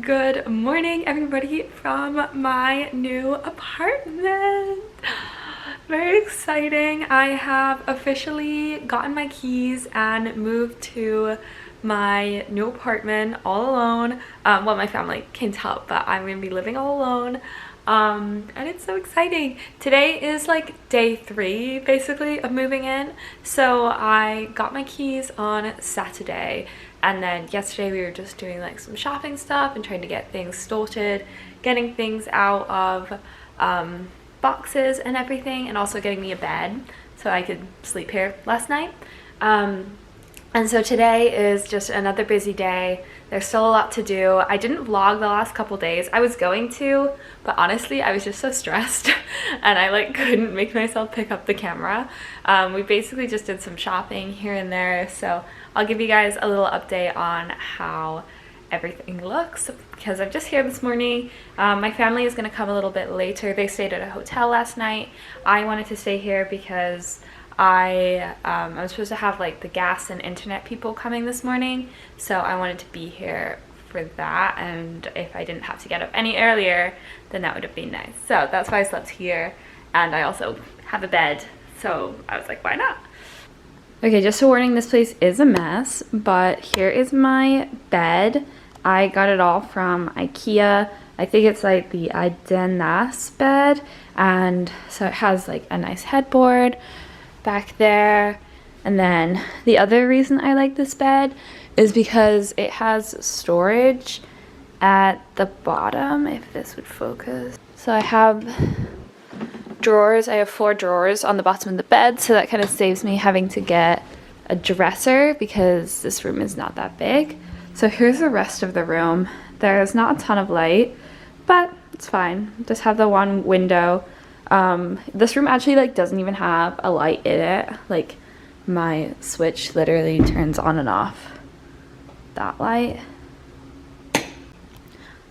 Good morning, everybody, from my new apartment. Very exciting. I have officially gotten my keys and moved to my new apartment all alone. Well, my family came to help, but I'm gonna be living all alone. And it's so exciting. Today is like day 3 basically of moving in. So I got my keys on Saturday, and then yesterday we were just doing like some shopping stuff and trying to get things sorted, getting things out of boxes and everything, and also getting me a bed so I could sleep here last night. And so today is just another busy day. There's still a lot to do. I didn't vlog the last couple days. I was going to, but honestly, I was just so stressed and I like couldn't make myself pick up the camera. We basically just did some shopping here and there, so I'll give you guys a little update on how everything looks because I'm just here this morning. My family is gonna come a little bit later. They stayed at a hotel last night. I wanted to stay here because I was supposed to have like the gas and internet people coming this morning, so I wanted to be here for that, and if I didn't have to get up any earlier, then that would have been nice. So that's why I slept here, and I also have a bed, so I was like, why not? Okay, just a warning, this place is a mess, but here is my bed. I got it all from IKEA. I think it's like the Idenas bed, and so it has like a nice headboard back there. And then the other reason I like this bed is because it has storage at the bottom, if this would focus. So I have drawers. I have 4 drawers on the bottom of the bed, so that kind of saves me having to get a dresser because this room is not that big. So here's the rest of the room. There's not a ton of light, but it's fine. Just have the one window. This room actually like doesn't even have a light in it. Like my switch literally turns on and off that light.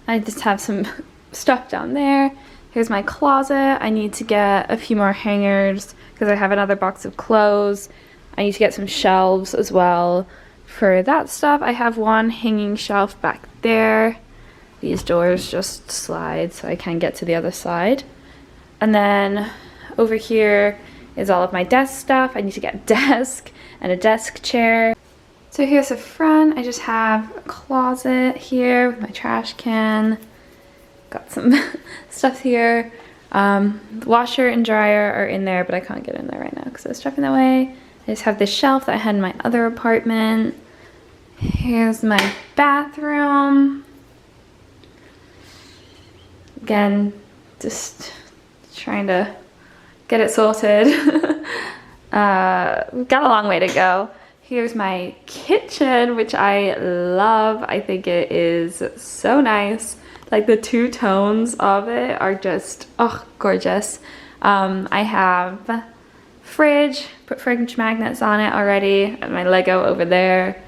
I just have some stuff down there. Here's my closet. I need to get a few more hangers because I have another box of clothes. I need to get some shelves as well for that stuff. I have one hanging shelf back there. These doors just slide so I can get to the other side. And then over here is all of my desk stuff. I need to get a desk and a desk chair. So here's the front. I just have a closet here with my trash can. Got some stuff here. The washer and dryer are in there, but I can't get in there right now because there's stuff in the way. I just have this shelf that I had in my other apartment. Here's my bathroom. Again, just trying to get it sorted. We've got a long way to go. Here's my kitchen, which I love. I think it is so nice. Like the 2 tones of it are just, oh, gorgeous. I have fridge, put fridge magnets on it already, and my Lego over there.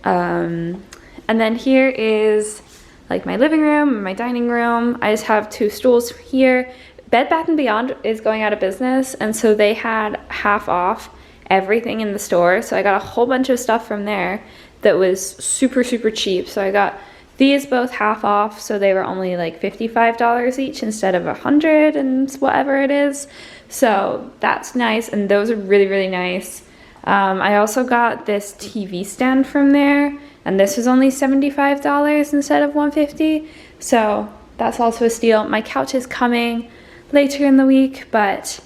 And then here is like my living room and my dining room. I just have 2 stools here. Bed Bath & Beyond is going out of business, and so they had half off everything in the store. So I got a whole bunch of stuff from there that was super, super cheap. So I got these both half off, so they were only like $55 each instead of $100 and whatever it is. So that's nice, and those are really, really nice. I also got this TV stand from there, and this was only $75 instead of $150. So that's also a steal. My couch is coming later in the week, but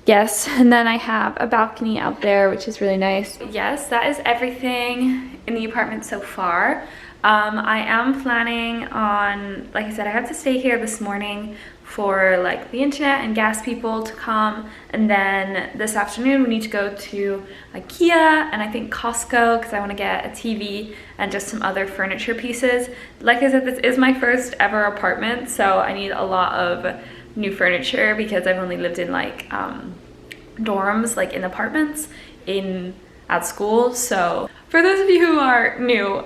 yes. And then I have a balcony out there, which is really nice. Yes, that is everything in the apartment so far. I am planning on, like I said, I have to stay here this morning for like the internet and gas people to come, and then this afternoon we need to go to IKEA and I think Costco because I want to get a TV and just some other furniture pieces. Like I said, this is my first ever apartment, so I need a lot of new furniture because I've only lived in like dorms, like in apartments at school. So for those of you who are new,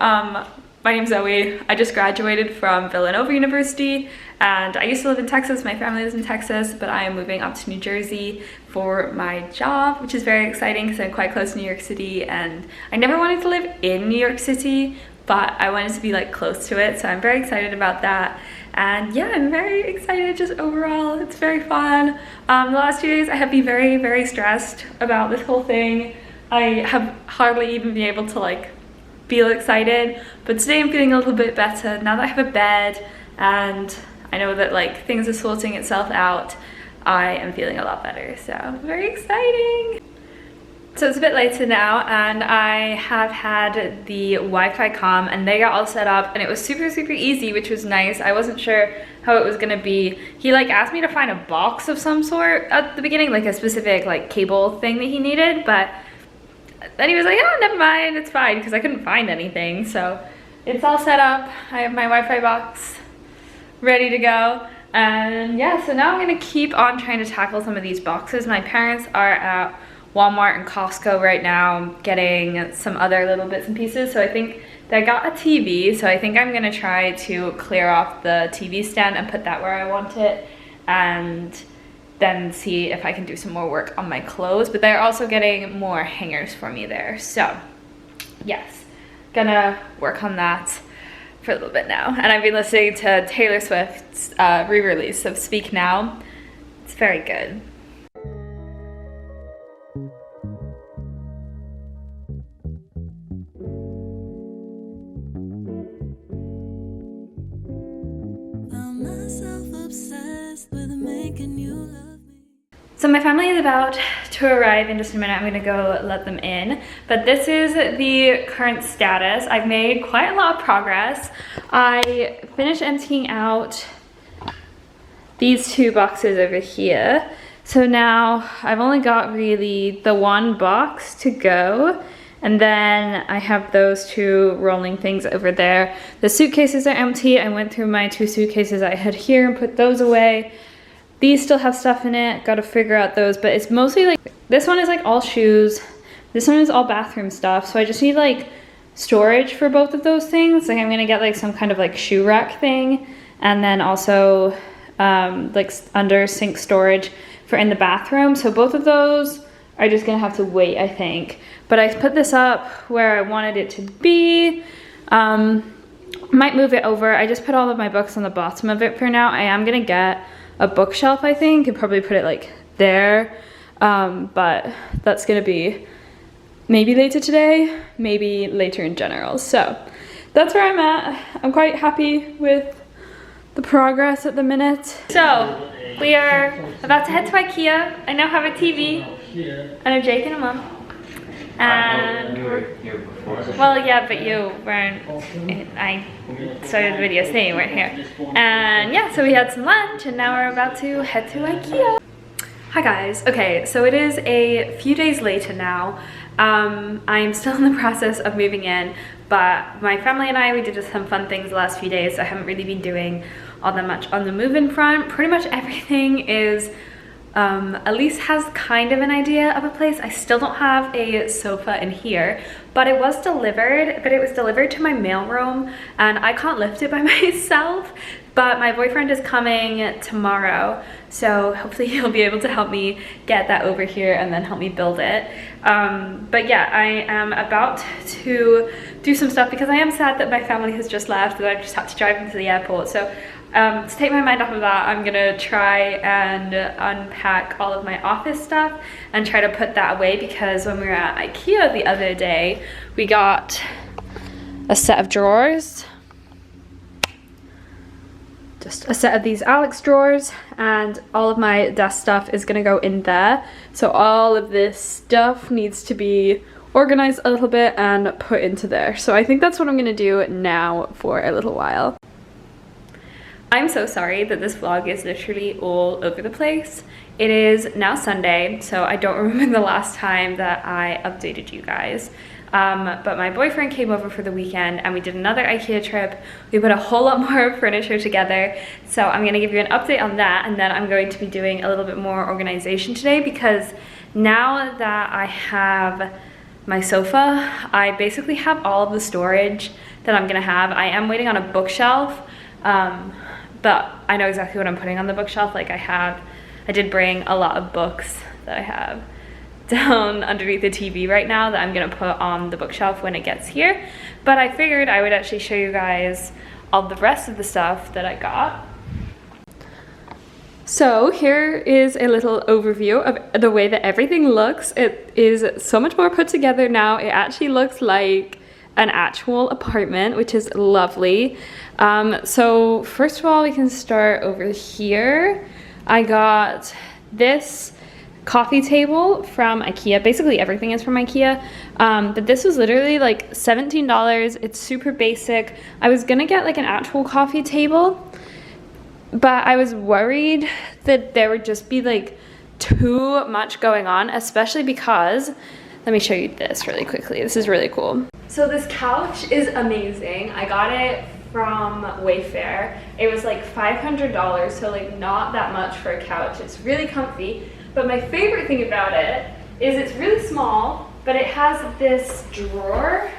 my name's Zoe. I just graduated from Villanova University, and I used to live in Texas. My family lives in Texas, but I am moving up to New Jersey for my job, which is very exciting because I'm quite close to New York City, and I never wanted to live in New York City, but I wanted to be like close to it, so I'm very excited about that. And yeah, I'm very excited just overall. It's very fun. The last few days I have been very, very stressed about this whole thing. I have hardly even been able to like feel excited, but today I'm feeling a little bit better now that I have a bed and I know that like things are sorting itself out. I am feeling a lot better, so very exciting. So it's a bit later now and I have had the Wi-Fi comm and they got all set up and it was super, super easy, which was nice. I wasn't sure how it was gonna be. He like asked me to find a box of some sort at the beginning, like a specific like cable thing that he needed, but then he was like, oh, never mind, it's fine, because I couldn't find anything. So it's all set up. I have my Wi-Fi box ready to go. And yeah, so now I'm gonna keep on trying to tackle some of these boxes. My parents are at Walmart and Costco right now getting some other little bits and pieces. So I think they got a TV. So I think I'm gonna try to clear off the TV stand and put that where I want it. And then see if I can do some more work on my clothes. But they're also getting more hangers for me there. So yes, gonna work on that for a little bit now. And I've been listening to Taylor Swift's re-release of Speak Now. It's very good. So my family is about to arrive in just a minute. I'm gonna go let them in. But this is the current status. I've made quite a lot of progress. I finished emptying out these two boxes over here. So now I've only got really the one box to go. And then I have those two rolling things over there. The suitcases are empty. I went through my two suitcases I had here and put those away. These still have stuff in it, gotta figure out those, but it's mostly like, this one is like all shoes, this one is all bathroom stuff, so I just need like storage for both of those things. Like I'm gonna get like some kind of like shoe rack thing, and then also like under sink storage for in the bathroom. So both of those are just gonna have to wait, I think. But I put this up where I wanted it to be. Might move it over. I just put all of my books on the bottom of it for now. I am gonna get a bookshelf, I think, and probably put it like there, but that's gonna be maybe later today, maybe later in general. So that's where I'm at. I'm quite happy with the progress at the minute. So we are about to head to IKEA. I now have a TV. I know Jake and a mom. And well, yeah, but you weren't. I started the video saying you weren't here. And yeah, so we had some lunch and now we're about to head to IKEA. Hi guys. Okay, so it is a few days later now. I'm still in the process of moving in, but my family and we did some fun things the last few days. So I haven't really been doing all that much on the move-in front. Pretty much everything is Elise has kind of an idea of a place. I still don't have a sofa in here, but it was delivered, to my mailroom and I can't lift it by myself, but my boyfriend is coming tomorrow, so hopefully he'll be able to help me get that over here and then help me build it. But yeah, I am about to do some stuff because I am sad that my family has just left and I've just had to drive them to the airport. So to take my mind off of that, I'm gonna try and unpack all of my office stuff and try to put that away, because when we were at IKEA the other day, we got a set of drawers, just a set of these Alex drawers, and all of my desk stuff is gonna go in there. So all of this stuff needs to be organized a little bit and put into there. So I think that's what I'm gonna do now for a little while. I'm so sorry that this vlog is literally all over the place. It is now Sunday, so I don't remember the last time that I updated you guys. But my boyfriend came over for the weekend and we did another IKEA trip. We put a whole lot more furniture together. So I'm gonna give you an update on that, and then I'm going to be doing a little bit more organization today, because now that I have my sofa, I basically have all of the storage that I'm gonna have. I am waiting on a bookshelf, but I know exactly what I'm putting on the bookshelf. Like I did bring a lot of books that I have down underneath the TV right now that I'm gonna put on the bookshelf when it gets here. But I figured I would actually show you guys all the rest of the stuff that I got. So here is a little overview of the way that everything looks. It is so much more put together now. It actually looks like an actual apartment, which is lovely. So first of all, we can start over here. I got this coffee table from IKEA. Basically everything is from IKEA, but this was literally like $17. It's super basic. I was gonna get like an actual coffee table, but I was worried that there would just be like too much going on, especially because, let me show you this really quickly. This is really cool. So this couch is amazing. I got it from Wayfair. It was like $500, so like not that much for a couch. It's really comfy, but my favorite thing about it is it's really small, but it has this drawer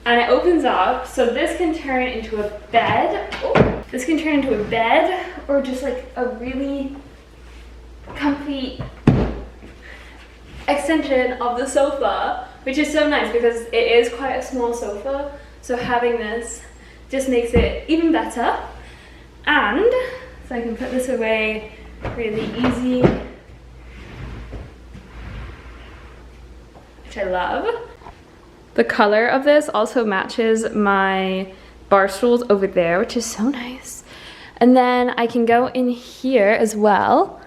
and it opens up, so this can turn into a bed. Oh, this can turn into a bed or just like a really comfy extension of the sofa, which is so nice because it is quite a small sofa, so having this just makes it even better. And so I can put this away really easy, which I love. The color of this also matches my bar stools over there, which is so nice. And then I can go in here as well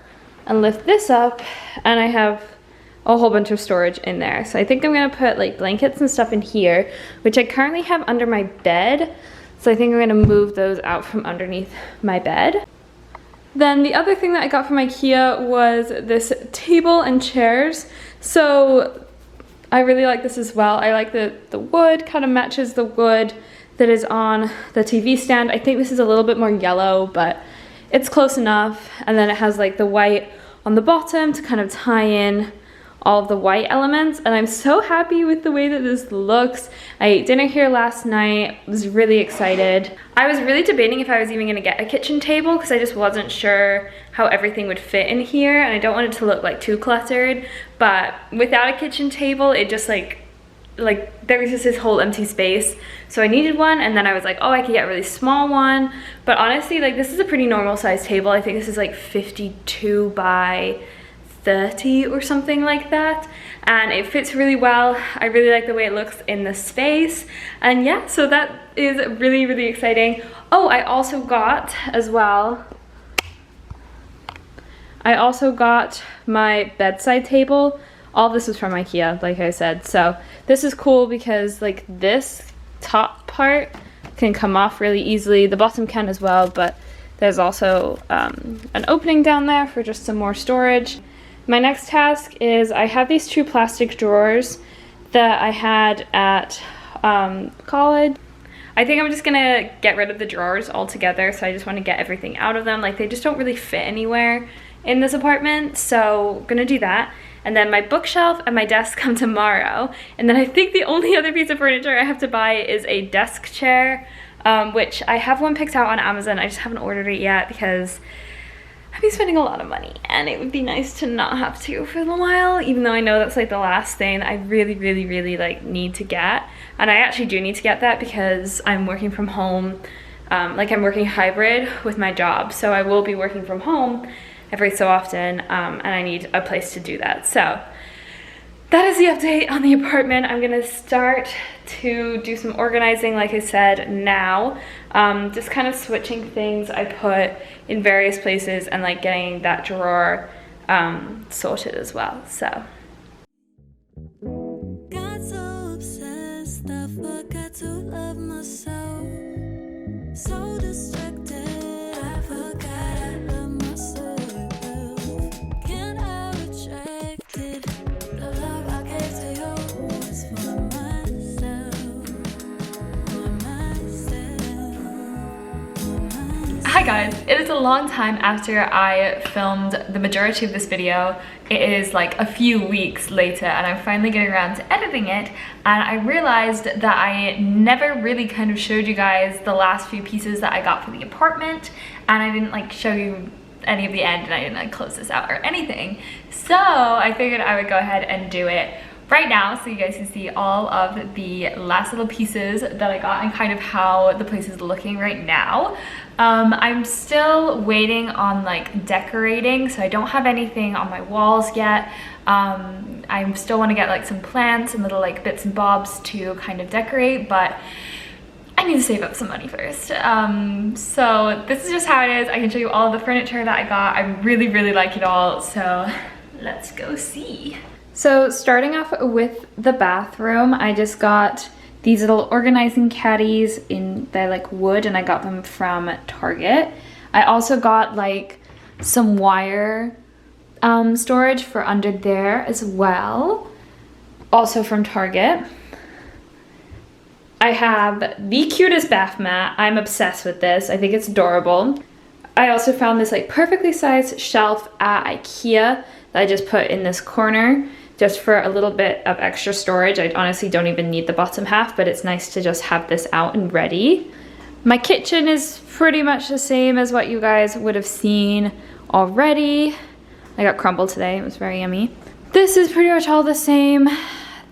and lift this up, and I have a whole bunch of storage in there. So I think I'm gonna put like blankets and stuff in here, which I currently have under my bed. So I think I'm gonna move those out from underneath my bed. Then the other thing that I got from IKEA was this table and chairs. So I really like this as well. I like the wood kind of matches the wood that is on the TV stand. I think this is a little bit more yellow, but it's close enough. And then it has like the white on the bottom to kind of tie in all of the white elements, and I'm so happy with the way that this looks. I ate dinner here last night, was really excited. I was really debating if I was even gonna get a kitchen table because I just wasn't sure how everything would fit in here, and I don't want it to look like too cluttered, but without a kitchen table, it just like there was just this whole empty space. So I needed one, and then I was like, oh, I could get a really small one. But honestly, like this is a pretty normal size table. I think this is like 52 by 30 or something like that, and it fits really well. I really like the way it looks in the space, and yeah, so that is really, really exciting. Oh, I also got as well, I also got my bedside table. All this is from IKEA, like I said, so this is cool because like this top part can come off really easily. The bottom can as well, but there's also an opening down there for just some more storage. My next task is I have these two plastic drawers that I had at college. I think I'm just gonna get rid of the drawers altogether, so I just want to get everything out of them. Like they just don't really fit anywhere in this apartment, so gonna do that. And then my bookshelf and my desk come tomorrow. And then I think the only other piece of furniture I have to buy is a desk chair, which I have one picked out on Amazon. I just haven't ordered it yet because I've been spending a lot of money, and it would be nice to not have to for a while, even though I know that's like the last thing I really, really, really like need to get. And I actually do need to get that because I'm working from home, like I'm working hybrid with my job, so I will be working from home every so often, and I need a place to do that. So that is the update on the apartment. I'm gonna start to do some organizing, like I said, now. Just kind of switching things I put in various places and like getting that drawer sorted as well, so. Got so obsessed, I forgot to love myself. So distracted, I forgot I love myself. Can I retract it? The love I gave to you was for myself. Hi guys, it is a long time after I filmed the majority of this video. It is like a few weeks later, and I'm finally getting around to editing it, and I realized that I never really kind of showed you guys the last few pieces that I got for the apartment, and I didn't like show you any of the end and I didn't like close this out or anything. So I figured I would go ahead and do it right now so you guys can see all of the last little pieces that I got and kind of how the place is looking right now. I'm still waiting on like decorating, so I don't have anything on my walls yet. I still want to get like some plants and little like bits and bobs to kind of decorate, but I need to save up some money first. So this is just how it is. I can show you all the furniture that I got. I really, really like it all, so let's go see. So starting off with the bathroom, I just got these little organizing caddies in the like wood, and I got them from Target. I also got like some wire storage for under there as well, also from Target. I have the cutest bath mat. I'm obsessed with this. I think it's adorable. I also found this like perfectly sized shelf at IKEA that I just put in this corner just for a little bit of extra storage. I honestly don't even need the bottom half, but it's nice to just have this out and ready. My kitchen is pretty much the same as what you guys would have seen already. I got crumble today, it was very yummy. This is pretty much all the same.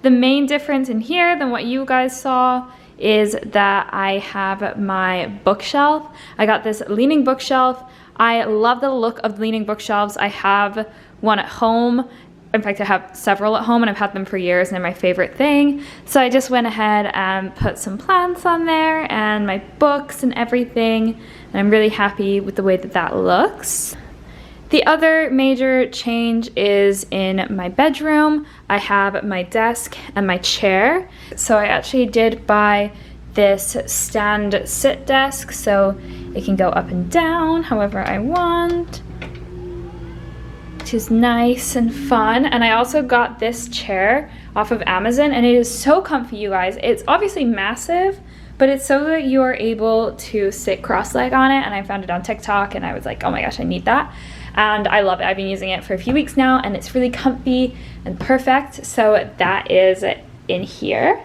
The main difference in here than what you guys saw is that I have my bookshelf. I got this leaning bookshelf. I love the look of leaning bookshelves. I have one at home. In fact, I have several at home and I've had them for years and they're my favorite thing. So I just went ahead and put some plants on there and my books and everything. And I'm really happy with the way that that looks. The other major change is in my bedroom. I have my desk and my chair. So I actually did buy this stand sit desk so it can go up and down however I want, which is nice and fun. And I also got this chair off of Amazon and it is so comfy, you guys. It's obviously massive, but it's so that you are able to sit cross-legged on it, and I found it on TikTok and I was like, oh my gosh, I need that. And I love it. I've been using it for a few weeks now and it's really comfy and perfect. So that is in here.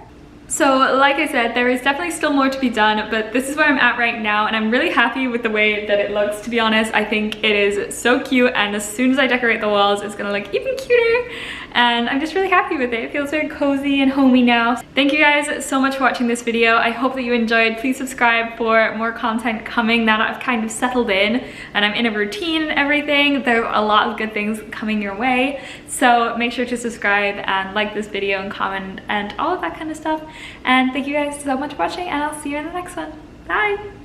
So like I said, there is definitely still more to be done, but this is where I'm at right now and I'm really happy with the way that it looks, to be honest. I think it is so cute, and as soon as I decorate the walls, it's gonna look even cuter. And I'm just really happy with it. It feels very cozy and homey now. Thank you guys so much for watching this video. I hope that you enjoyed. Please subscribe for more content coming now that I've kind of settled in and I'm in a routine and everything. There are a lot of good things coming your way. So make sure to subscribe and like this video and comment and all of that kind of stuff. And thank you guys so much for watching, and I'll see you in the next one. Bye!